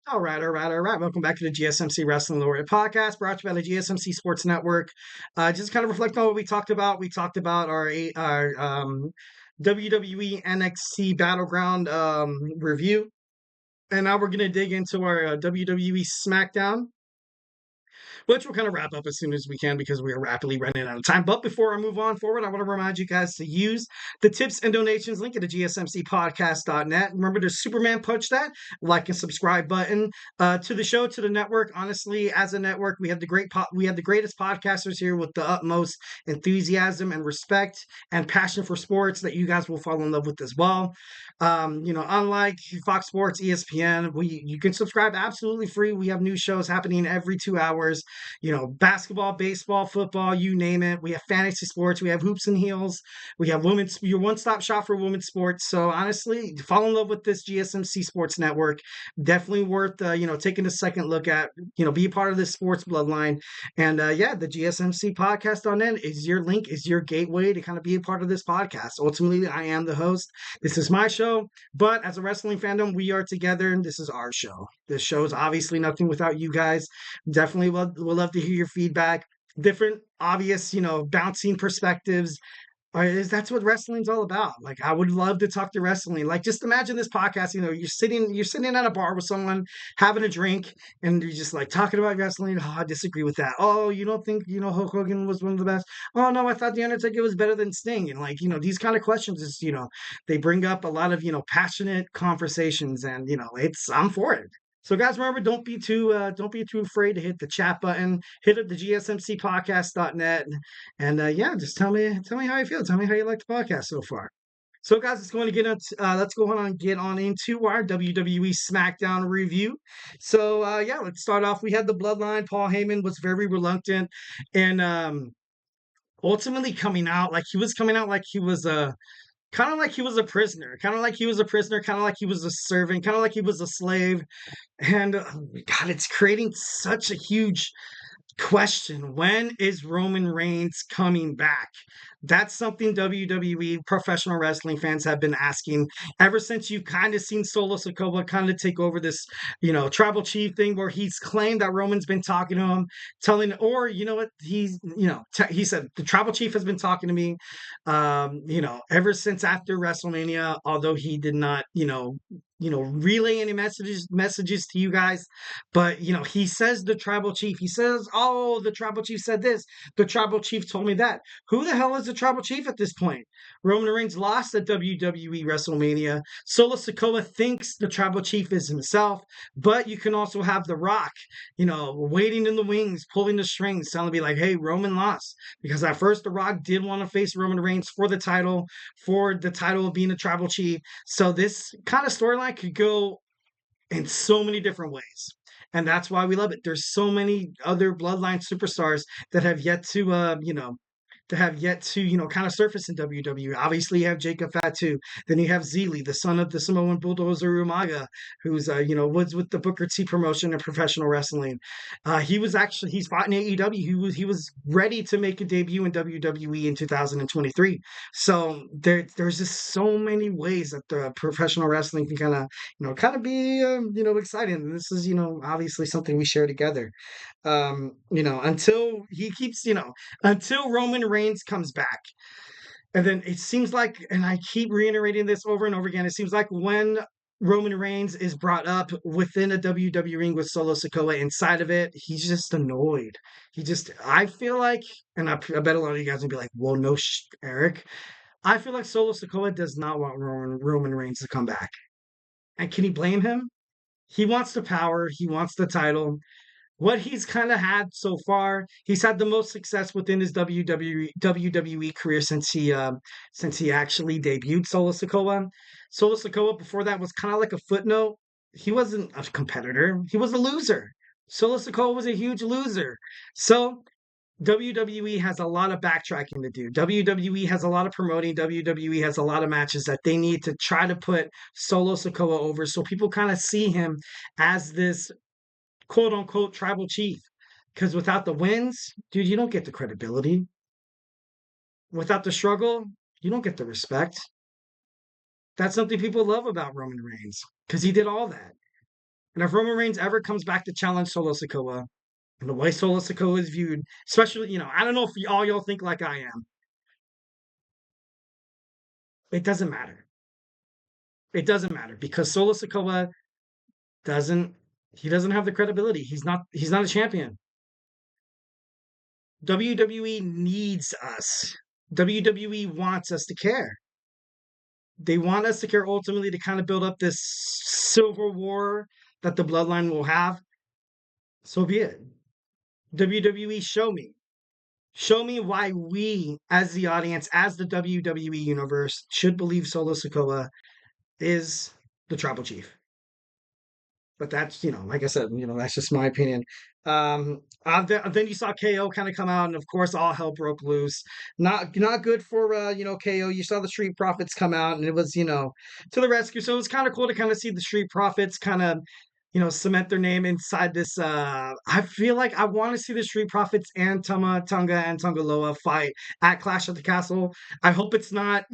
All right. Welcome back to the GSMC Wrestling Laureate Podcast, brought to you by the GSMC Sports Network. Just kind of reflect on what we talked about. We talked about our WWE NXT Battleground review, and now we're going to dig into our WWE Smackdown, which we'll kind of wrap up as soon as we can because we are rapidly running out of time. But before I move on forward, I want to remind you guys to use the tips and donations link at the GSMCpodcast.net. Remember to Superman punch that like and subscribe button to the show, to the network. Honestly, as a network, we have the greatest podcasters here with the utmost enthusiasm and respect and passion for sports that you guys will fall in love with as well. Unlike Fox Sports, ESPN, you can subscribe absolutely free. We have new shows happening every 2 hours. Basketball, baseball, football, you name it. We have fantasy sports. We have hoops and heels. We have your one-stop shop for women's sports. So honestly, fall in love with this GSMC Sports Network. Definitely worth, taking a second look at, be a part of this sports bloodline. And the GSMC podcast.net is your link, is your gateway to kind of be a part of this podcast. Ultimately, I am the host. This is my show, but as a wrestling fandom, we are together and this is our show. This show is obviously nothing without you guys. Definitely would love to hear your feedback. Different, obvious, bouncing perspectives. That's what wrestling's all about. Like, I would love to talk to wrestling. Like, just imagine this podcast. You're sitting at a bar with someone having a drink, and you're just like talking about wrestling. Oh, I disagree with that. Oh, you don't think Hulk Hogan was one of the best? Oh no, I thought the Undertaker was better than Sting. And these kind of questions is they bring up a lot of passionate conversations, and I'm for it. So guys, remember, don't be too afraid to hit the chat button, hit up the GSMCpodcast.net, and just tell me how you feel. Tell me how you like the podcast so far. So guys, let's go on and get on into our WWE Smackdown review. So let's start off. We had the Bloodline. Paul Heyman was very reluctant, and ultimately coming out like he was kind of like he was a prisoner, kind of like he was a servant, kind of like he was a slave. And God, it's creating such a huge question. When is Roman Reigns coming back? That's something WWE professional wrestling fans have been asking ever since you've kind of seen Solo Sikoa kind of take over this, tribal chief thing where he's claimed that Roman's been talking to him, or you know what, he said the tribal chief has been talking to me, ever since after WrestleMania, although he did not, relay any messages to you guys. But he says the tribal chief, he says, oh, the tribal chief said this, the tribal chief told me that. Who the hell is the tribal chief at this point? Roman Reigns lost at WWE WrestleMania. Solo Sikoa thinks the tribal chief is himself, but you can also have The Rock, waiting in the wings, pulling the strings, telling me like, hey, Roman lost. Because at first The Rock did want to face Roman Reigns for the title of being a tribal chief. So this kind of storyline could go in so many different ways. And that's why we love it. There's so many other bloodline superstars that have yet to, kind of surface in WWE. Obviously, you have Jacob Fatu. Then you have Zeely, the son of the Samoan Bulldozer Umaga, who's, was with the Booker T promotion and professional wrestling. He's fought in AEW. He was ready to make a debut in WWE in 2023. So there's just so many ways that the professional wrestling can kind of be, exciting. And this is, obviously something we share together. Until Roman Reigns comes back. And then it seems like, and I keep reiterating this over and over again, it seems like when Roman Reigns is brought up within a WWE ring with Solo Sikoa inside of it, he's just annoyed. I feel like, and I bet a lot of you guys will be like, well, no, Eric. I feel like Solo Sikoa does not want Roman Reigns to come back. And can you blame him? He wants the power. He wants the title. What he's kind of had so far, he's had the most success within his WWE career since he actually debuted Solo Sikoa. Solo Sikoa before that was kind of like a footnote. He wasn't a competitor. He was a loser. Solo Sikoa was a huge loser. So WWE has a lot of backtracking to do. WWE has a lot of promoting. WWE has a lot of matches that they need to try to put Solo Sikoa over so people kind of see him as this quote unquote tribal chief. Because without the wins, dude, you don't get the credibility. Without the struggle, you don't get the respect. That's something people love about Roman Reigns because he did all that. And if Roman Reigns ever comes back to challenge Solo Sikoa, and the way Solo Sikoa is viewed, especially, I don't know if all y'all think like I am. It doesn't matter. It doesn't matter because Solo Sikoa doesn't he doesn't have the credibility. He's not a champion. WWE needs us. WWE wants us to care. They want us to care ultimately to kind of build up this civil war that the bloodline will have. So be it. WWE, show me. Show me why we, as the audience, as the WWE universe, should believe Solo Sikoa is the tribal chief. But that's, like I said, that's just my opinion. Then you saw KO kind of come out, and of course, all hell broke loose. Not good for KO. You saw the Street Profits come out, and it was to the rescue. So it was kind of cool to kind of see the Street Profits kind of cement their name inside this. I feel like I want to see the Street Profits and Tonga and Tongaloa fight at Clash at the Castle. I hope it's not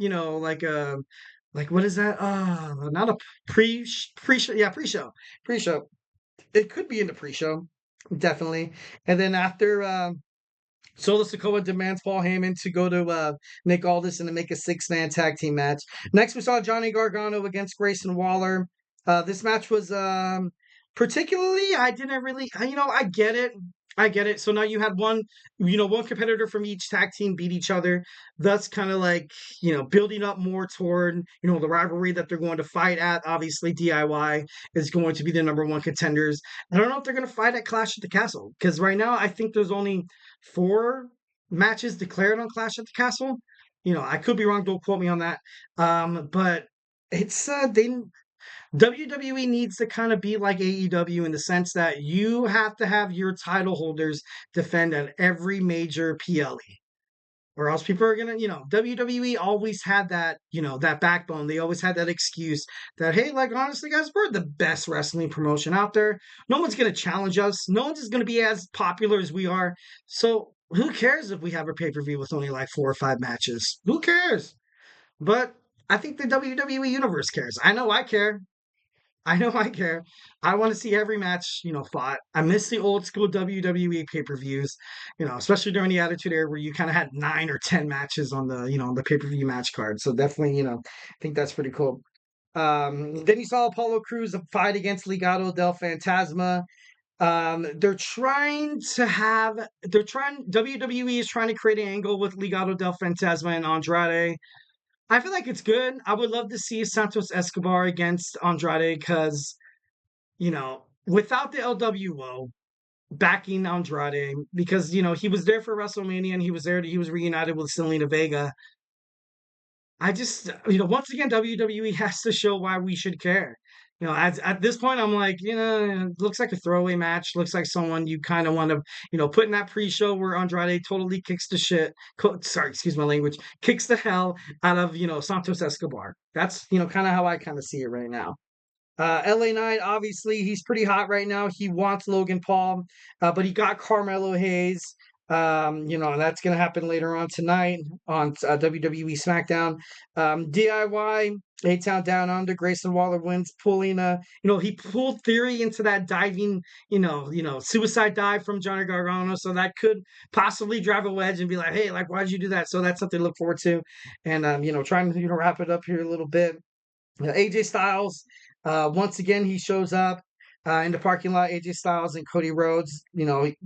like what is that? Not a pre-show. Yeah, pre-show. It could be in the pre-show, definitely. And then after Solo Sikoa demands Paul Heyman to go to Nick Aldis and to make a 6-man tag team match. Next, we saw Johnny Gargano against Grayson Waller. This match was particularly, I didn't really, I get it. I get it. So now you had one competitor from each tag team beat each other. Thus kind of like, building up more toward, the rivalry that they're going to fight at. Obviously, DIY is going to be the number one contenders. I don't know if they're going to fight at Clash at the Castle because right now I think there's only 4 matches declared on Clash at the Castle. I could be wrong. Don't quote me on that. But it's WWE needs to kind of be like AEW in the sense that you have to have your title holders defend at every major PLE. Or else people are gonna, WWE always had that, that backbone. They always had that excuse that, hey, like honestly, guys, we're the best wrestling promotion out there. No one's gonna challenge us. No one's gonna be as popular as we are. So who cares if we have a pay-per-view with only like 4 or 5 matches? Who cares? But I think the WWE universe cares. I know I care. I know I care. I want to see every match, fought. I miss the old school WWE pay-per-views, especially during the Attitude Era where you kind of had 9 or 10 matches on the, on the pay-per-view match card. So definitely, I think that's pretty cool. Then you saw Apollo Crews fight against Legado del Fantasma. WWE is trying to create an angle with Legado del Fantasma and Andrade. I feel like it's good. I would love to see Santos Escobar against Andrade because, without the LWO backing Andrade, because, he was there for WrestleMania and he was reunited with Selena Vega. I just, once again, WWE has to show why we should care. At this point, I'm like, it looks like a throwaway match. Looks like someone you kind of want to, put in that pre-show where Andrade totally kicks the shit. Sorry, excuse my language. Kicks the hell out of, Santos Escobar. That's, kind of how I kind of see it right now. LA Knight, obviously, he's pretty hot right now. He wants Logan Paul, but he got Carmelo Hayes. And that's going to happen later on tonight on WWE Smackdown. DIY, A-Town Down Under, Grayson Waller wins, pulling he pulled Theory into that diving, suicide dive from Johnny Gargano. So that could possibly drive a wedge and be like, hey, like, why'd you do that? So that's something to look forward to. And, trying to, wrap it up here a little bit. AJ Styles, once again, he shows up. In the parking lot, AJ Styles and Cody Rhodes.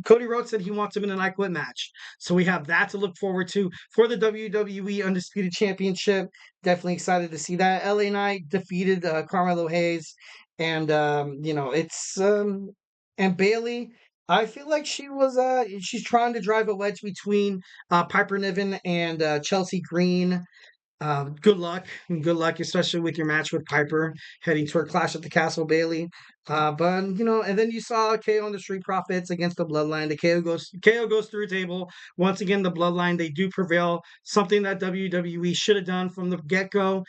Cody Rhodes said he wants him in an I Quit match. So we have that to look forward to for the WWE Undisputed Championship. Definitely excited to see that. LA Knight defeated Carmelo Hayes. And, and Bayley, I feel like she's trying to drive a wedge between Piper Niven and Chelsea Green. Good luck, especially with your match with Piper heading toward Clash at the Castle, Bayley. But and then you saw KO on the Street Profits against the Bloodline. The KO goes through a table. Once again, the Bloodline, they do prevail. Something that WWE should have done from the get-go.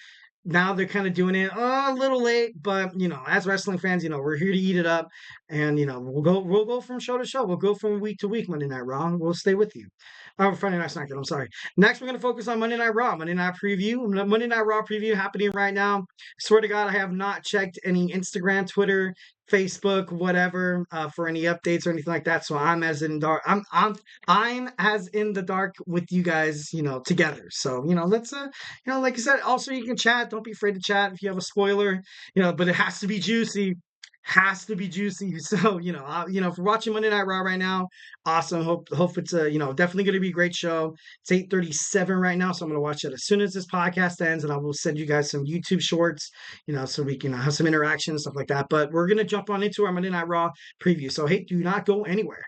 Now they're kind of doing it a little late, but as wrestling fans, we're here to eat it up, and we'll go from show to show. We'll go from week to week. Monday Night Raw. We'll stay with you. Friday Night SmackDown. I'm sorry. Next, we're going to focus on Monday Night Raw. Monday Night Raw preview happening right now. Swear to God, I have not checked any Instagram, Twitter, Facebook, whatever, for any updates or anything like that. So I'm as in dark. I'm as in the dark with you guys, together. So let's like I said, also you can chat. Don't be afraid to chat if you have a spoiler, but it has to be juicy. Has to be juicy. So if we're watching Monday Night Raw right now, awesome. Hope it's a definitely going to be a great show. It's 8:37 right now, so I'm going to watch it as soon as this podcast ends, and I will send you guys some YouTube shorts, so we can have some interaction and stuff like that. But we're going to jump on into our Monday Night Raw preview. So hey, do not go anywhere.